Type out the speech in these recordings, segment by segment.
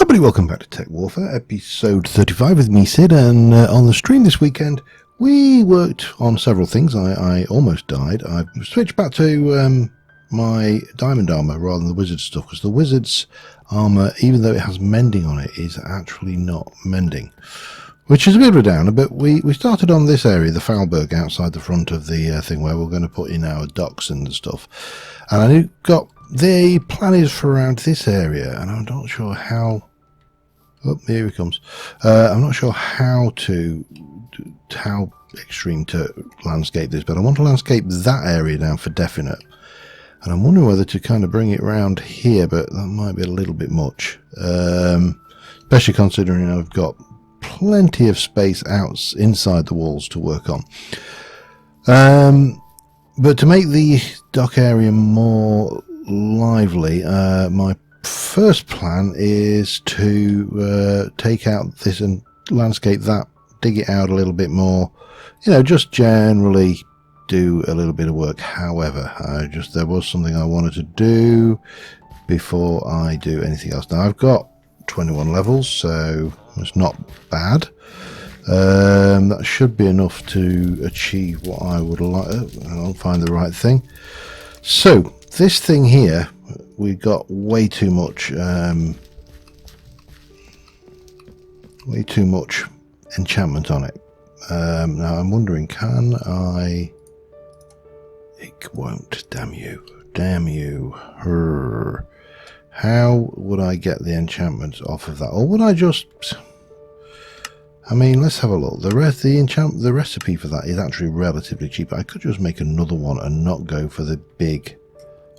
Everybody, welcome back to TekWarfare, episode 35 with me, Sid, and on the stream this weekend, we worked on several things. I almost died. I've switched back to my diamond armor rather than the wizard stuff, because the wizard's armor, even though it has mending on it, is actually not mending, which is a bit of a downer. But we started on this area, the Foulberg, outside the front of the thing where we're going to put in our docks and stuff, and I got the plan is for around this area, and I'm not sure how. Oh, here he comes. I'm not sure how extreme to landscape this, but I want to landscape that area down for definite. And I'm wondering whether to kind of bring it around here, but that might be a little bit much. Especially considering I've got plenty of space inside the walls to work on. But to make the dock area more lively, my first plan is to take out this and landscape that, dig it out a little bit more, just generally do a little bit of work. However, there was something I wanted to do before I do anything else. Now I've got 21 levels, so it's not bad. That should be enough to achieve what I would like. I'll find the right thing. So this thing here, we got way too much enchantment on it. Now I'm wondering, can I? It won't. Damn you. How would I get the enchantment off of that? Or would I just? I mean, let's have a look. The recipe for that is actually relatively cheap. I could just make another one and not go for the big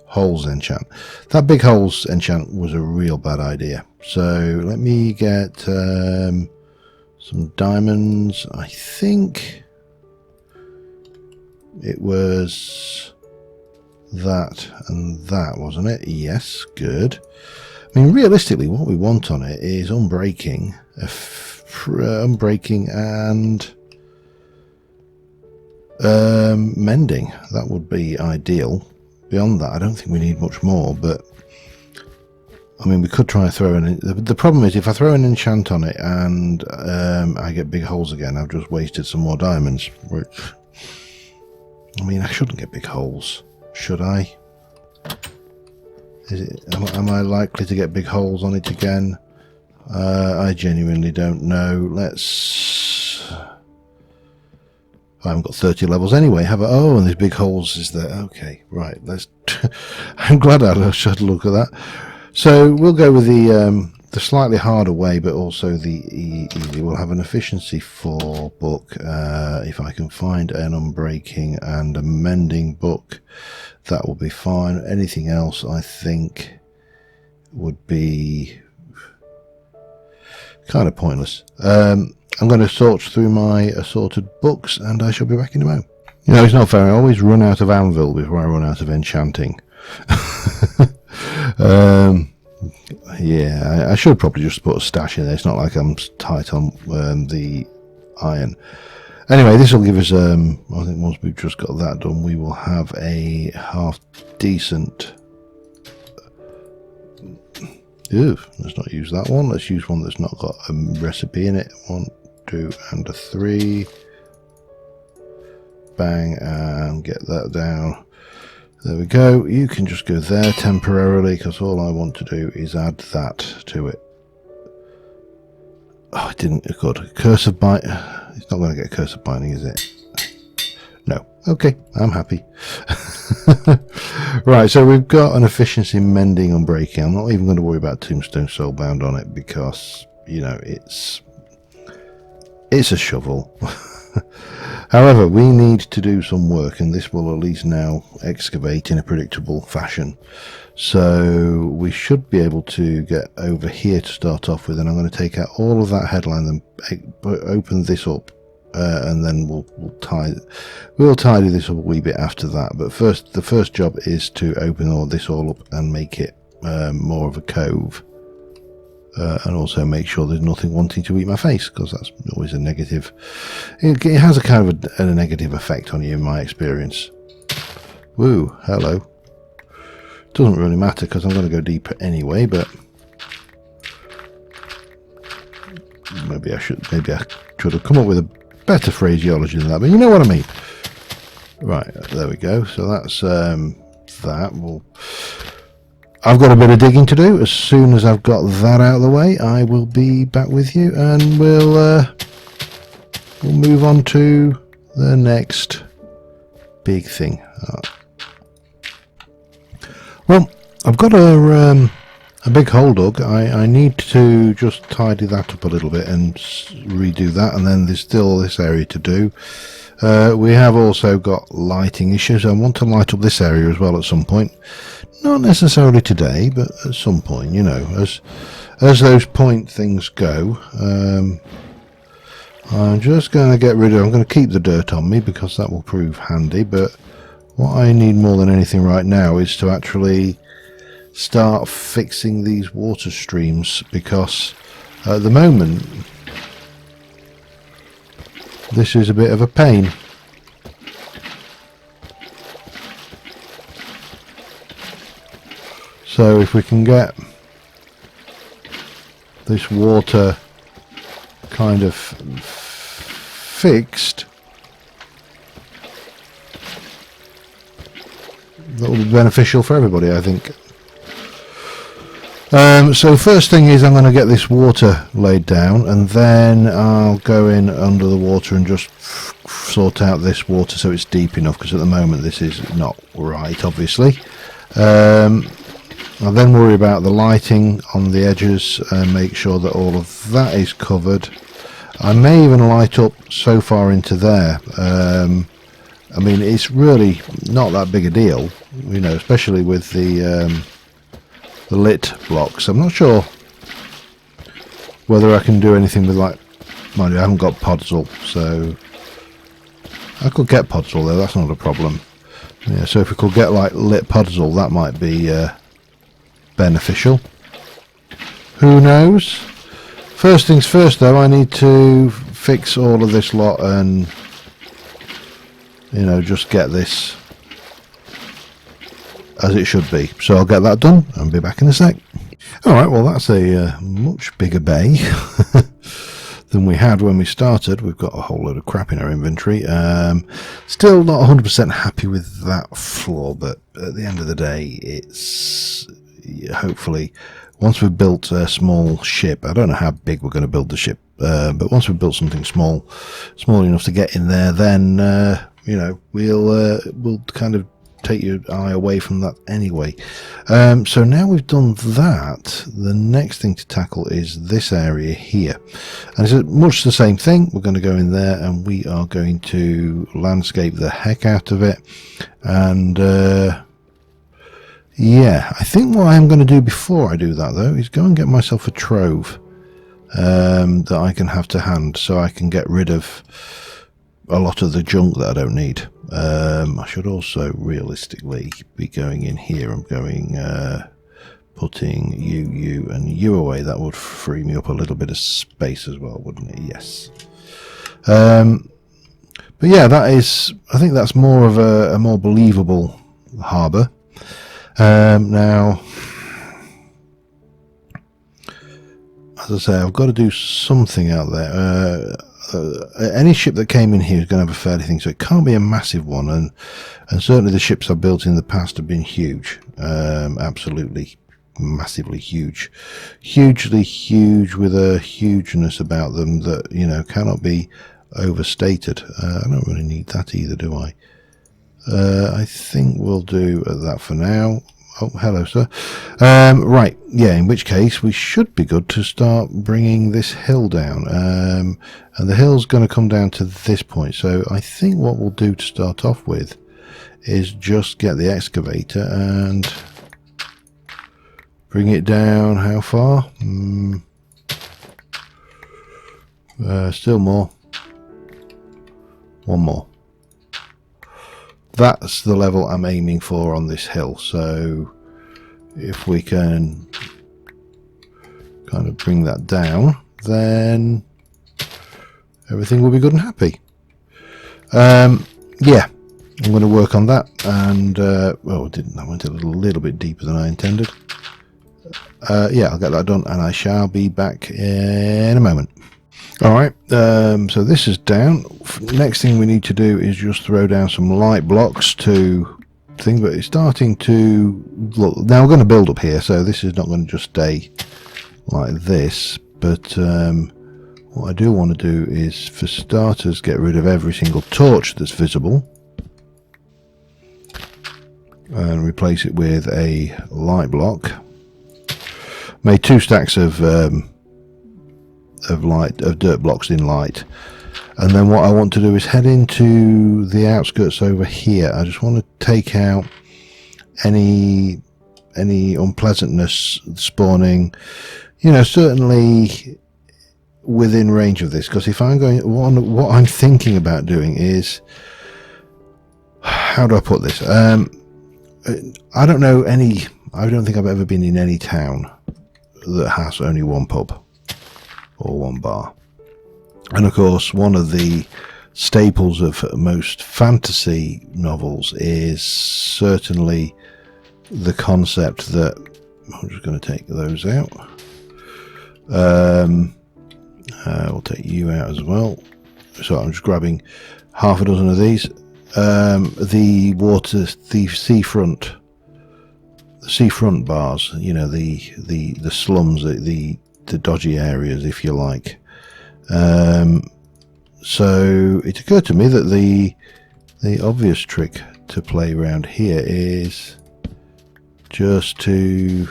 holes enchant. That big holes enchant was a real bad idea. So let me get some diamonds. I think it was that and that, wasn't it? Yes, good. I mean, realistically, what we want on it is unbreaking and mending. That would be ideal. Beyond that, I don't think we need much more, but I mean, we could try and throw in. The problem is, if I throw an enchant on it and I get big holes again, I've just wasted some more diamonds. Which, I mean, I shouldn't get big holes, should I? Am I likely to get big holes on it again? I genuinely don't know. I haven't got 30 levels anyway, have I? Oh, and there's big holes is there. Okay, right. I'm glad I had a look at that. So we'll go with the slightly harder way, but also the easy. We'll have an efficiency 4 book. If I can find an unbreaking and a mending book, that will be fine. Anything else, I think, would be kind of pointless. I'm going to sort through my assorted books, and I shall be back in a moment. It's not fair. I always run out of anvil before I run out of enchanting. Yeah, I should probably just put a stash in there. It's not like I'm tight on the iron. Anyway, this will give us, I think once we've just got that done, we will have a half decent... Ew, let's not use that one. Let's use one that's not got a recipe in it. 1, 2, and a 3. Bang, and get that down. There we go. You can just go there temporarily, because all I want to do is add that to it. Oh, it didn't. Good. Curse of Bind. It's not going to get Curse of Binding, is it? No. Okay, I'm happy. Right, so we've got an efficiency mending and breaking. I'm not even going to worry about Tombstone Soulbound on it, because, it's a shovel. However, we need to do some work, and this will at least now excavate in a predictable fashion. So we should be able to get over here to start off with, and I'm going to take out all of that headline and open this up, and then we'll tidy this up a wee bit after that. But first, the first job is to open all this up and make it more of a cove. And also make sure there's nothing wanting to eat my face, because that's always a negative. It has a kind of a negative effect on you, in my experience. Woo, hello. Doesn't really matter, because I'm going to go deeper anyway, but maybe I should have come up with a better phraseology than that, but you know what I mean. Right, there we go. So that's that. Well, I've got a bit of digging to do. As soon as I've got that out of the way, I will be back with you, and we'll move on to the next big thing. Well, I've got a big hole dug. I need to just tidy that up a little bit and redo that, and then there's still this area to do. We have also got lighting issues. I want to light up this area as well at some point. Not necessarily today, but at some point, you know, as those point things go. I'm just going to get rid of, I'm going to keep the dirt on me because that will prove handy, but what I need more than anything right now is to actually start fixing these water streams, because at the moment this is a bit of a pain. So if we can get this water kind of fixed, that will be beneficial for everybody, I think. So first thing is I'm going to get this water laid down, and then I'll go in under the water and just sort out this water so it's deep enough, because at the moment this is not right, obviously. I'll then worry about the lighting on the edges and make sure that all of that is covered. I may even light up so far into there. I mean, it's really not that big a deal, you know, especially with the lit blocks. I'm not sure whether I can do anything with, like, mind you, I haven't got podzol, so I could get podzol though, that's not a problem. Yeah, so if we could get like lit podzol, that might be beneficial. Who knows? First things first though, I need to fix all of this lot and, you know, just get this as it should be. So I'll get that done and be back in a sec. Alright, well that's a much bigger bay than we had when we started. We've got a whole load of crap in our inventory. Still not 100% happy with that floor, but at the end of the day, it's hopefully, once we've built a small ship, I don't know how big we're going to build the ship, but once we've built something small enough to get in there, then you know, we'll kind of take your eye away from that anyway. So now we've done that, the next thing to tackle is this area here, and it's much the same thing. We're going to go in there and we are going to landscape the heck out of it, and yeah, I think what I'm going to do before I do that though is go and get myself a trove that I can have to hand, so I can get rid of a lot of the junk that I don't need. I should also realistically be going in here and going putting you and you away. That would free me up a little bit of space as well, wouldn't it? Yes. But yeah, that is, I think that's more of a more believable harbour. Now, as I say, I've got to do something out there. Any ship that came in here is going to have a fairly thing, so it can't be a massive one, and certainly the ships I've built in the past have been huge, absolutely massively huge, hugely huge, with a hugeness about them that, you know, cannot be overstated. I don't really need that either, do I? I think we'll do that for now. Oh, hello, sir. Right, yeah, in which case we should be good to start bringing this hill down. And the hill's going to come down to this point. So I think what we'll do to start off with is just get the excavator and bring it down. How far? Still more. One more. That's the level I'm aiming for on this hill, so if we can kind of bring that down, then everything will be good and happy. Yeah, I'm going to work on that, and well, I went a little bit deeper than I intended. Yeah, I'll get that done and I shall be back in a moment. All right, so this is down. Next thing we need to do is just throw down some light blocks to thing, but it's starting to look. Now we're going to build up here, so this is not going to just stay like this. But what I do want to do is, for starters, get rid of every single torch that's visible and replace it with a light block. Made 2 stacks of dirt blocks in light, and then what I want to do is head into the outskirts over here. I just want to take out any unpleasantness spawning, you know, certainly within range of this, because if I'm going, what I'm thinking about doing is, how do I put this? I don't know any. I don't think I've ever been in any town that has only one pub or one bar. And of course, one of the staples of most fantasy novels is certainly the concept that, I'm just going to take those out. We'll take you out as well. So I'm just grabbing half a dozen of these. The seafront bars, you know, the slums, the dodgy areas, if you like. So it occurred to me that the obvious trick to play around here is just to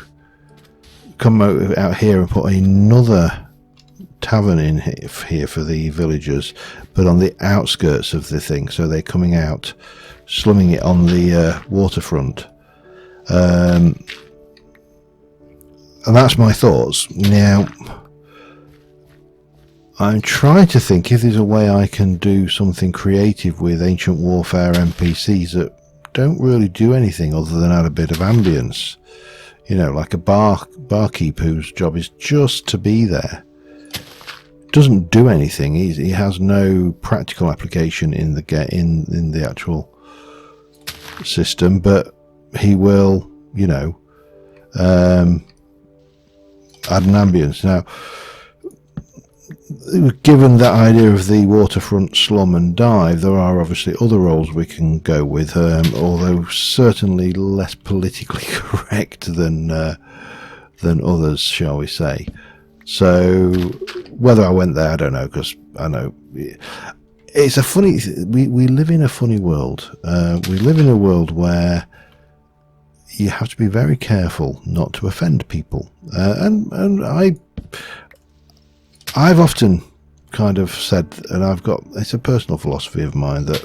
come out here and put another tavern in here for the villagers, but on the outskirts of the thing, so they're coming out, slumming it on the waterfront. And that's my thoughts. Now, I'm trying to think if there's a way I can do something creative with Ancient Warfare NPCs that don't really do anything other than add a bit of ambience. You know, like a barkeep whose job is just to be there. Doesn't do anything. He has no practical application in the actual system, but he will, you know, add an ambience. Now, given that idea of the waterfront slum and dive, there are obviously other roles we can go with, although certainly less politically correct than others, shall we say. So whether I went there, I don't know, because I know it's a funny. We live in a funny world. We live in a world where you have to be very careful not to offend people, and I've often kind of said, and it's a personal philosophy of mine, that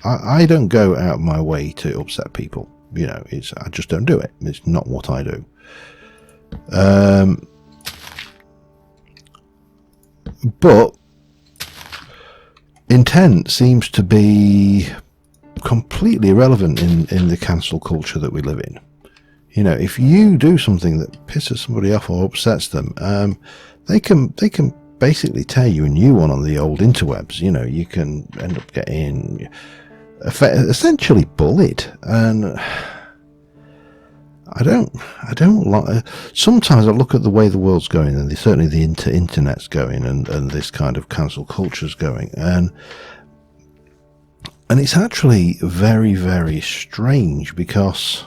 I don't go out of my way to upset people. You know, I just don't do it. It's not what I do. But intent seems to be completely irrelevant in the cancel culture that we live in. You know, if you do something that pisses somebody off or upsets them, they can basically tear you a new one on the old interwebs. You know, you can end up getting essentially bullied, and I don't like. Sometimes I look at the way the world's going, and certainly the internet's going, and this kind of cancel culture's going, and it's actually very, very strange, because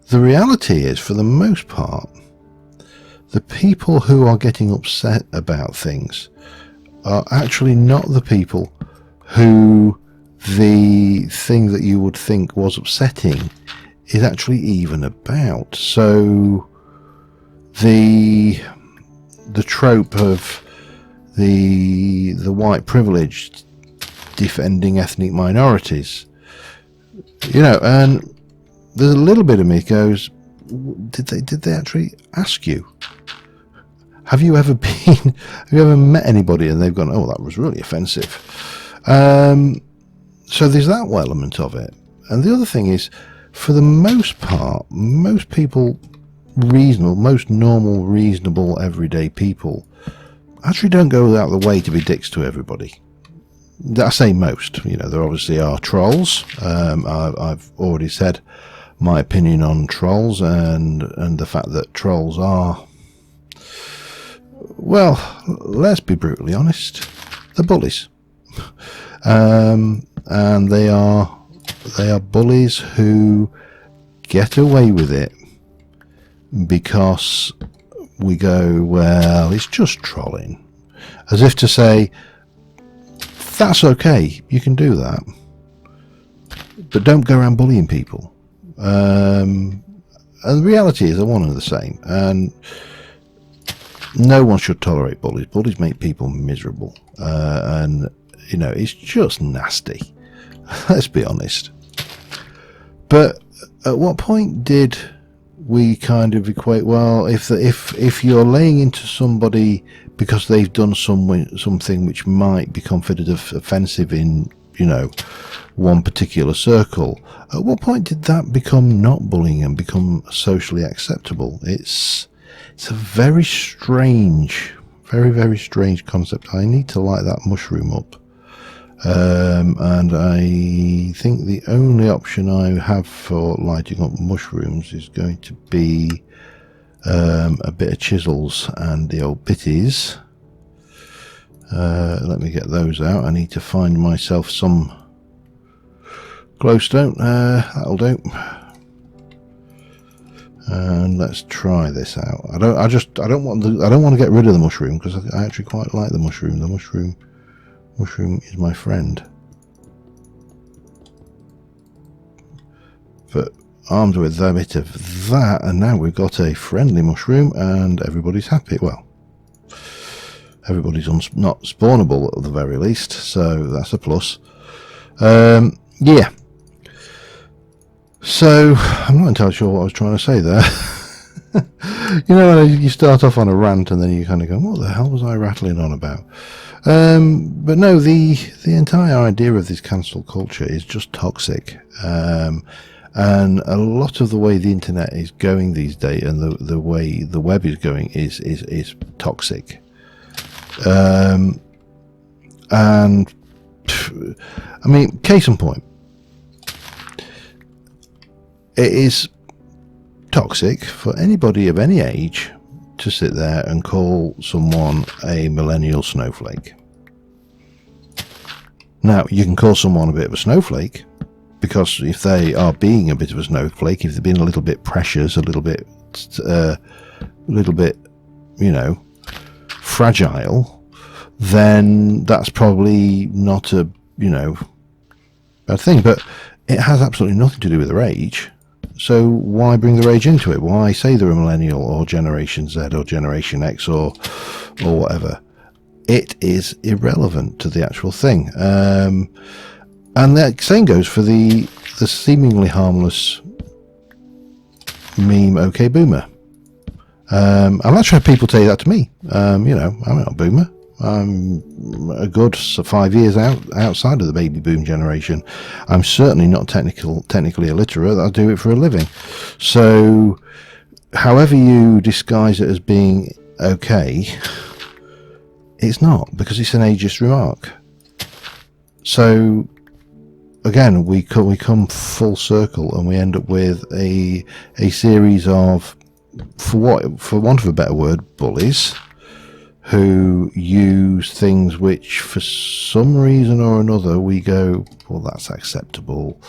the reality is, for the most part, the people who are getting upset about things are actually not the people who the thing that you would think was upsetting is actually even about. So the trope of the white privileged defending ethnic minorities, you know, and there's a little bit of me goes, did they actually ask you? Have you ever met anybody and they've gone, oh, that was really offensive? So there's that element of it. And the other thing is, for the most part, most people, most normal, reasonable, everyday people, actually don't go out of the way to be dicks to everybody. I say most. You know, there obviously are trolls. I've already said my opinion on trolls, and the fact that trolls are well, let's be brutally honest, they're bullies. And they are bullies who get away with it because we go, well, it's just trolling, as if to say, that's okay, you can do that, but don't go around bullying people. And the reality is they're one and the same, and no one should tolerate bullies. Bullies make people miserable, and you know, it's just nasty. Let's be honest. But at what point did we kind of equate, well, if you're laying into somebody because they've done something which might be considered offensive in, you know, one particular circle, at what point did that become not bullying and become socially acceptable? It's a very strange, very strange concept. I need to light that mushroom up. And I think the only option I have for lighting up mushrooms is going to be a bit of chisels and the old bitties. Let me get those out. I need to find myself some glowstone. That'll do. And let's try this out. I don't want to get rid of the mushroom, because I actually quite like the mushroom. The mushroom is my friend. But armed with a bit of that, and now we've got a friendly mushroom, and everybody's happy. Well, everybody's not spawnable at the very least, so that's a plus. Yeah. So I'm not entirely sure what I was trying to say there. You know, when you start off on a rant and then you kind of go, what the hell was I rattling on about? But no, the entire idea of this cancel culture is just toxic, and a lot of the way the internet is going these days, and the way the web is going, is toxic. And I mean, case in point, it is toxic for anybody of any age to sit there and call someone a millennial snowflake. Now, you can call someone a bit of a snowflake because if they are being a bit of a snowflake, if they've been a little bit precious, a little bit, you know, fragile, then that's probably not a, you know, bad thing. But it has absolutely nothing to do with their age. So why bring the rage into it? Why say they're a millennial or Generation Z or Generation X or whatever? It is irrelevant to the actual thing. And the same goes for the seemingly harmless meme, OK Boomer. I've actually had people say that to me. You know, I'm not a boomer. I'm a good 5 years outside of the baby boom generation. I'm certainly not technically illiterate. I do it for a living. So however you disguise it as being okay, it's not, because it's an ageist remark. So again, we come full circle, and we end up with a series of, for want of a better word, bullies, who use things which for some reason or another we go, well, that's acceptable,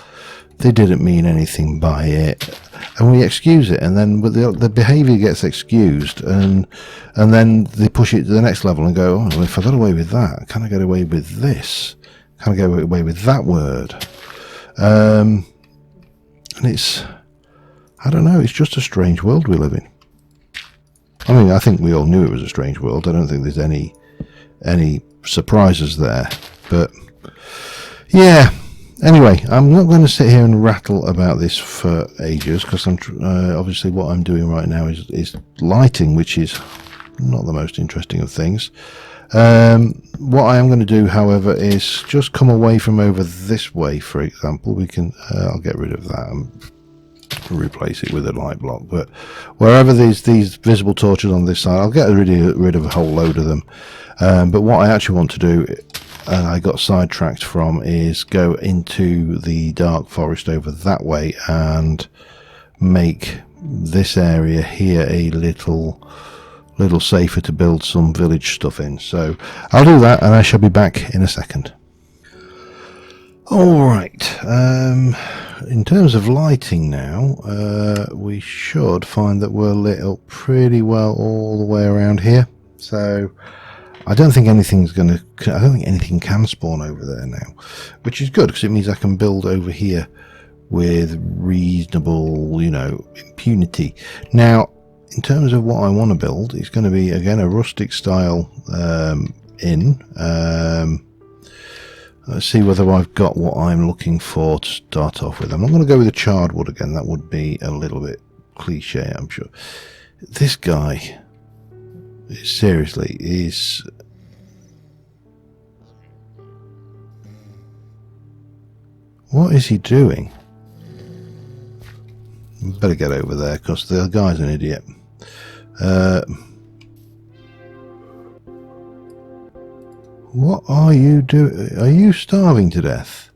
they didn't mean anything by it, and we excuse it, and then the behaviour gets excused, and then they push it to the next level and go, oh, well, if I got away with that, can I get away with this? Can I get away with that word? And it's, I don't know, it's just a strange world we live in. I mean, I think we all knew it was a strange world. I don't think there's any surprises there. But yeah, anyway, I'm not going to sit here and rattle about this for ages, because I'm obviously what I'm doing right now is lighting, which is not the most interesting of things. What I am going to do, however, is just come away from over this way. For example, we can I'll get rid of that and replace it with a light block, but wherever these visible torches on this side, I'll get rid of a whole load of them. But what I actually want to do, and I got sidetracked from, is go into the dark forest over that way and make this area here a little little safer to build some village stuff in. So I'll do that, and I shall be back in a second. All right. In terms of lighting now, we should find that we're lit up pretty well all the way around here. So I don't think anything's going to. I don't think anything can spawn over there now, which is good because it means I can build over here with reasonable, you know, impunity. Now, in terms of what I want to build, it's going to be again a rustic style inn. Let's see whether I've got what I'm looking for to start off with. I'm not going to go with the charred wood again. That would be a little bit cliche, I'm sure. This guy, seriously, is... What is he doing? Better get over there because the guy's an idiot. What are you doing? Are you starving to death?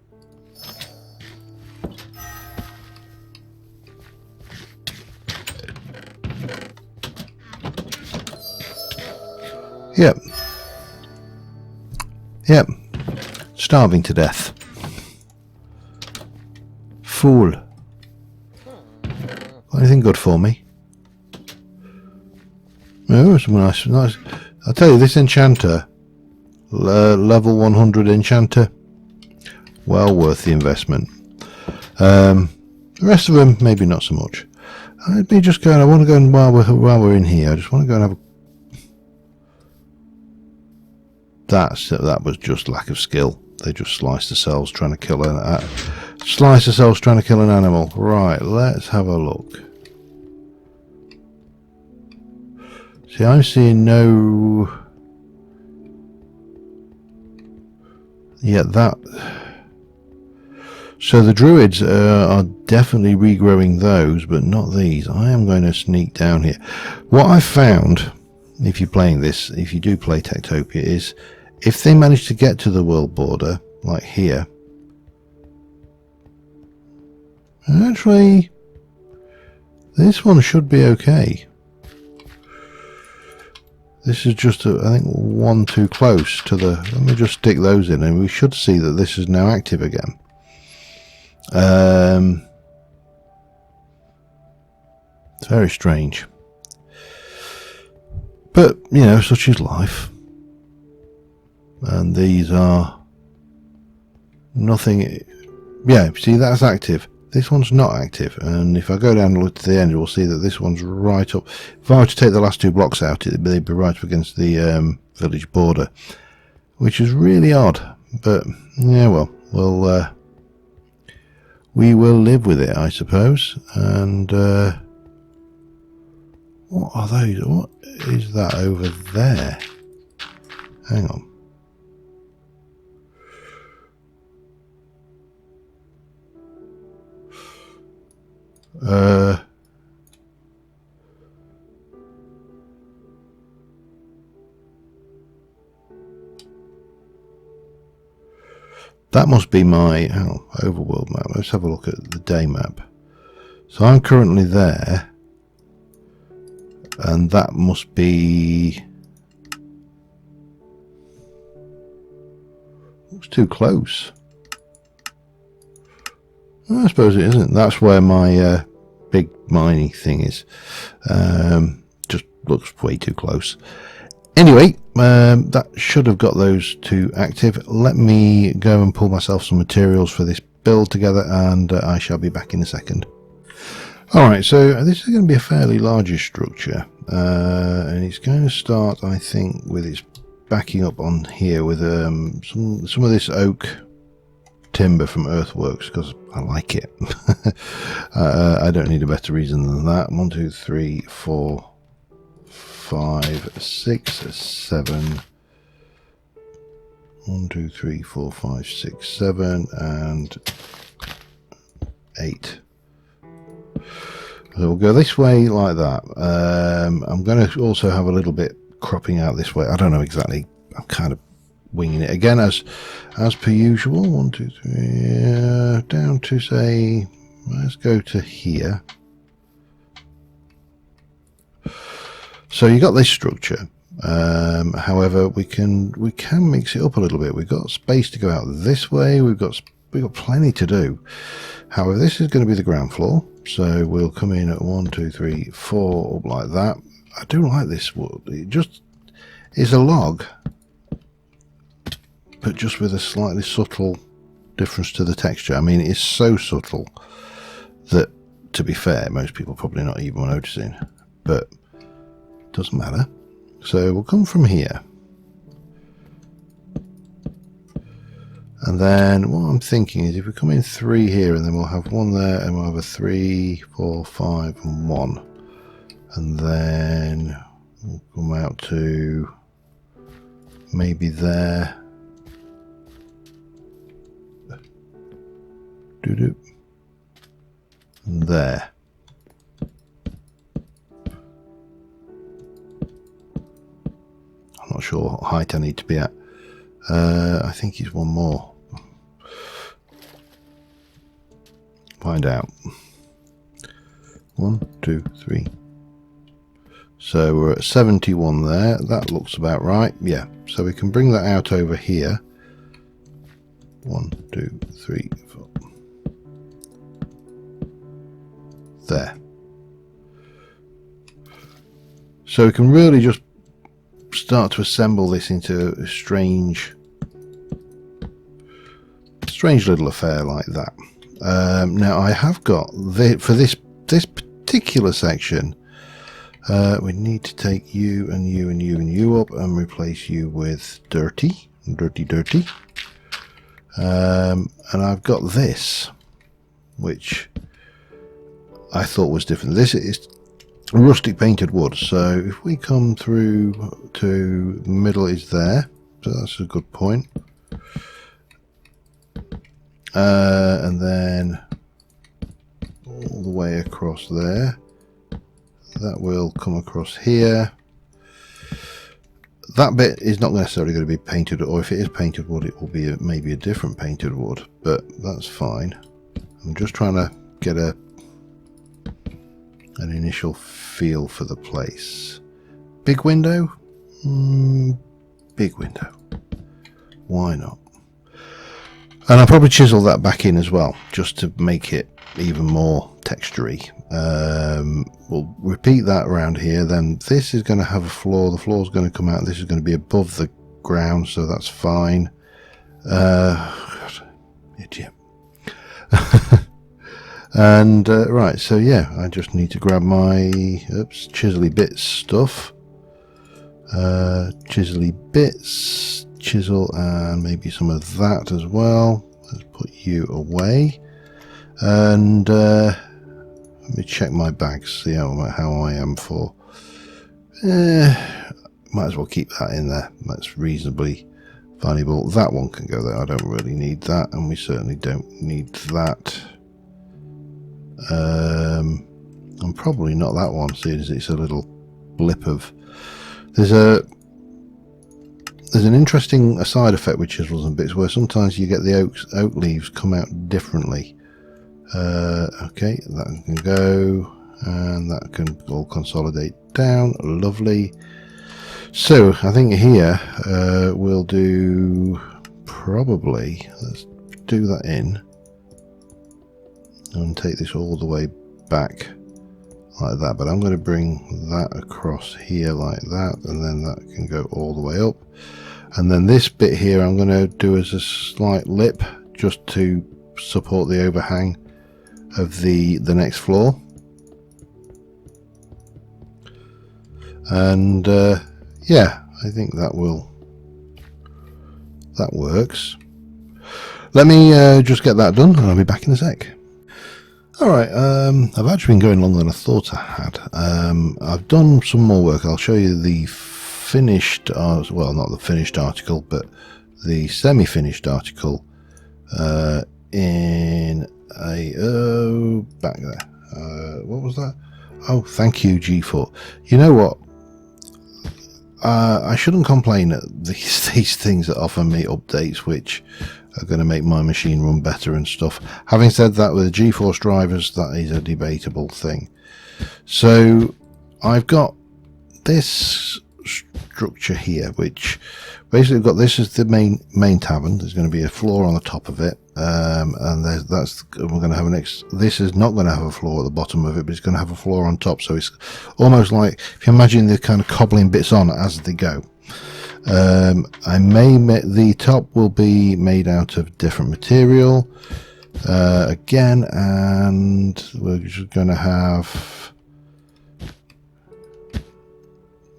Yep. Yep. Starving to death. Fool. Got anything good for me? Oh, some nice. I'll tell you, this enchanter, level 100 enchanter, well worth the investment. The rest of them, maybe not so much. I'd be just going. I want to go, and while we're in here, I just want to go and have a... That was just lack of skill. They just sliced themselves trying to kill an animal. Right, let's have a look. See, I'm seeing no... Yeah, that... So the druids are definitely regrowing those, but not these. I am going to sneak down here. What I've found, if you're playing this, if you do play Tektopia, is if they manage to get to the world border, like here, actually, this one should be okay. This is just, I think, one too close to the... Let me just stick those in, and we should see that this is now active again. It's very strange. But, you know, such is life. And these are... Nothing... Yeah, see, that's active. This one's not active, and if I go down and look to the end, we'll see that this one's right up. If I were to take the last two blocks out, they'd be right up against the village border, which is really odd. But yeah, well, we will live with it, I suppose. And what are those? What is that over there? Hang on. That must be my overworld map. Let's have a look at the day map. So I'm currently there, and that must be... It's too close. I suppose it isn't. That's where my big mining thing is. Just looks way too close. Anyway, that should have got those two active. Let me go and pull myself some materials for this build together, and I shall be back in a second. Alright, so this is going to be a fairly largish structure, and it's going to start, I think, with its backing up on here with some of this oak timber from Earthworks, because I like it. I don't need a better reason than that. 1, 2, 3, 4, 5, 6, 7. 1, 2, 3, 4, 5, 6, 7, and 8. So we'll go this way like that. I'm going to also have a little bit cropping out this way. I don't know exactly. I'm kind of winging it again as per usual. 1, 2, 3, down to, say, let's go to here. So you got this structure. However, we can mix it up a little bit. We've got space to go out this way. We've got plenty to do. However, this is going to be the ground floor, so we'll come in at 1, 2, 3, 4, up like that. I do like this wood. It just is a log, but just with a slightly subtle difference to the texture. I mean, it's so subtle that, to be fair, most people probably not even noticing, but it doesn't matter. So we'll come from here, and then what I'm thinking is if we come in 3 here, and then we'll have 1 there, and we'll have a 3, 4, 5, and 1, and then we'll come out to maybe there. And there. I'm not sure what height I need to be at. I think it's 1 more. Find out. 1, 2, 3. So we're at 71 there. That looks about right. Yeah. So we can bring that out over here. 1, 2, 3, 4. There. So we can really just start to assemble this into a strange little affair like that. Now I have got for this particular section, we need to take you and you and you and you up and replace you with dirty. And I've got this, which I thought was different. This is rustic painted wood. So if we come through to the middle is there, so that's a good point. And then all the way across there, that will come across here. That bit is not necessarily going to be painted, or if it is painted wood, it will be maybe a different painted wood, but that's fine. I'm just trying to get an initial feel for the place. Big window? Big window. Why not? And I'll probably chisel that back in as well, just to make it even more textury. We'll repeat that around here. Then this is going to have a floor. The floor is going to come out. This is going to be above the ground, so that's fine. Idiot. And right, so yeah, I just need to grab my chisely bits stuff. Chisely bits, chisel, and maybe some of that as well. Let's put you away. And let me check my bags, see how I am for. Might as well keep that in there. That's reasonably valuable. That one can go there. I don't really need that, and we certainly don't need that. And probably not that one, seeing as it's a little blip of. There's an interesting side effect with chisels and bits where sometimes you get the oak leaves come out differently. Okay, that can go, and that can all consolidate down. Lovely. So I think here we'll do probably, let's do that in and take this all the way back like that, but I'm going to bring that across here like that, and then that can go all the way up, and then this bit here I'm going to do as a slight lip just to support the overhang of the next floor. And yeah, I think that works. Let me just get that done and I'll be back in a sec. Alright, I've actually been going longer than I thought I had. I've done some more work. I'll show you the finished, well, not the finished article, but the semi-finished article in a, back there. What was that? Oh, thank you, G4. You know what? I shouldn't complain at these things that offer me updates which are going to make my machine run better and stuff. Having said that, with the GeForce drivers, that is a debatable thing. So I've got this structure here, which basically we've got this is the main tavern. There's going to be a floor on the top of it, and we're going to have this is not going to have a floor at the bottom of it, but it's going to have a floor on top. So it's almost like, if you imagine, they're kind of cobbling bits on as they go. The top will be made out of different material again, and we're just going to have.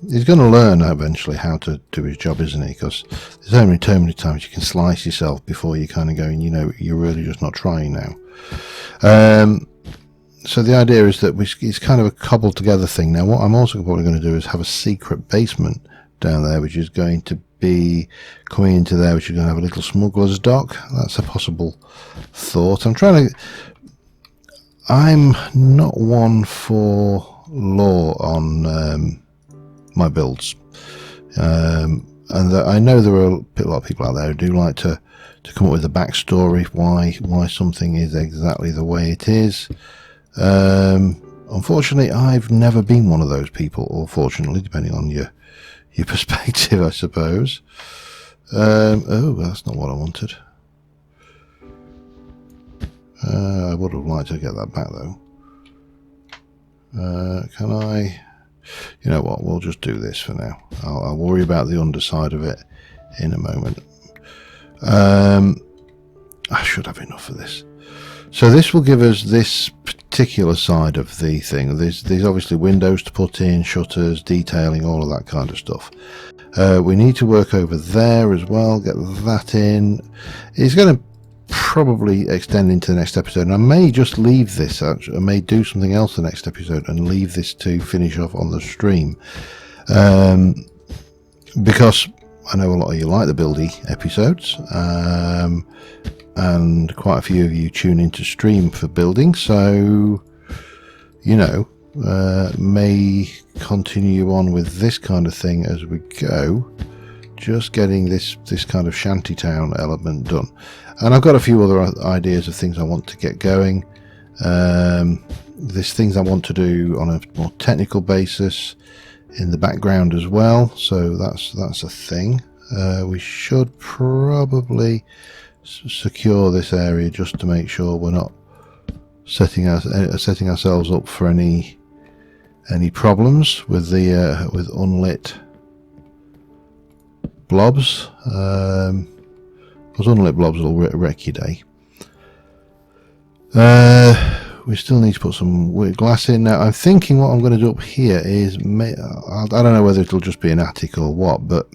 He's going to learn eventually how to do his job, isn't he? Because there's only so many times you can slice yourself before you're kind of going, you know, you're really just not trying now. So the idea is that it's kind of a cobbled together thing. Now, what I'm also probably going to do is have a secret basement down there, which is going to be coming into there, which is going to have a little smuggler's dock. That's a possible thought. I'm not one for law on my builds, and I know there are a lot of people out there who do like to come up with a backstory why something is exactly the way it is. Unfortunately, I've never been one of those people, or fortunately, depending on your perspective, I suppose. Oh, that's not what I wanted. I would have liked to get that back though. Can I? You know what, we'll just do this for now. I'll worry about the underside of it in a moment. I should have enough of this. So this will give us this particular side of the thing. There's obviously windows to put in, shutters, detailing, all of that kind of stuff. We need to work over there as well, get that in. It's going to probably extend into the next episode, and I may just leave this. I may do something else the next episode and leave this to finish off on the stream, because I know a lot of you like the buildy episodes, and quite a few of you tune into stream for building, so you know, may continue on with this kind of thing as we go, just getting this kind of shantytown element done. And I've got a few other ideas of things I want to get going. There's things I want to do on a more technical basis in the background as well, so that's a thing. We should probably secure this area just to make sure we're not setting ourselves up for any problems with the with unlit blobs. Because unlit blobs will wreck your day. We still need to put some glass in. Now I'm thinking what I'm going to do up here is, I don't know whether it'll just be an attic or what, but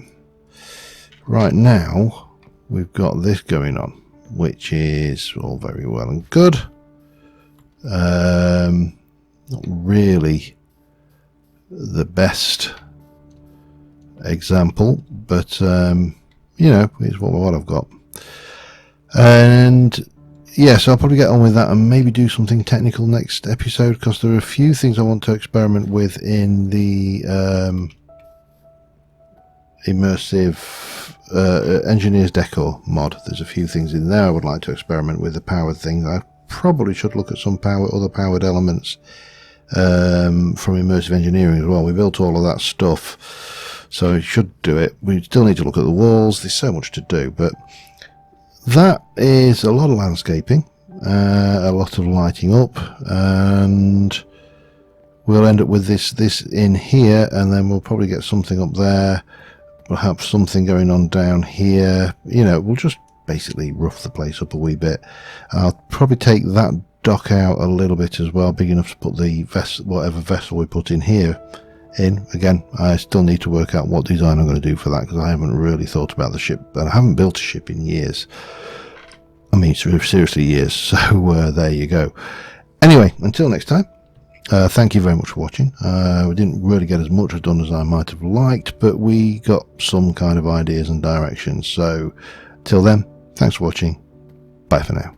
right now we've got this going on, which is all very well and good. Not really the best example, but you know, it's what I've got. And yeah, so I'll probably get on with that and maybe do something technical next episode, because there are a few things I want to experiment with in the immersive engineers decor mod. There's a few things in there I would like to experiment with. The powered things, I probably should look at some other powered elements from immersive engineering as well. We built all of that stuff, so it should do it. We still need to look at the walls. There's so much to do, but that is a lot of landscaping, a lot of lighting up, and we'll end up with this in here, and then we'll probably get something up there. We'll have something going on down here. You know, we'll just basically rough the place up a wee bit. I'll probably take that dock out a little bit as well, big enough to put the vessel, whatever vessel we put in here, in. Again, I still need to work out what design I'm going to do for that, because I haven't really thought about the ship, and I haven't built a ship in years. I mean, seriously years. So there you go. Anyway, until next time, thank you very much for watching. We didn't really get as much done as I might have liked, but we got some kind of ideas and directions. So till then, thanks for watching. Bye for now.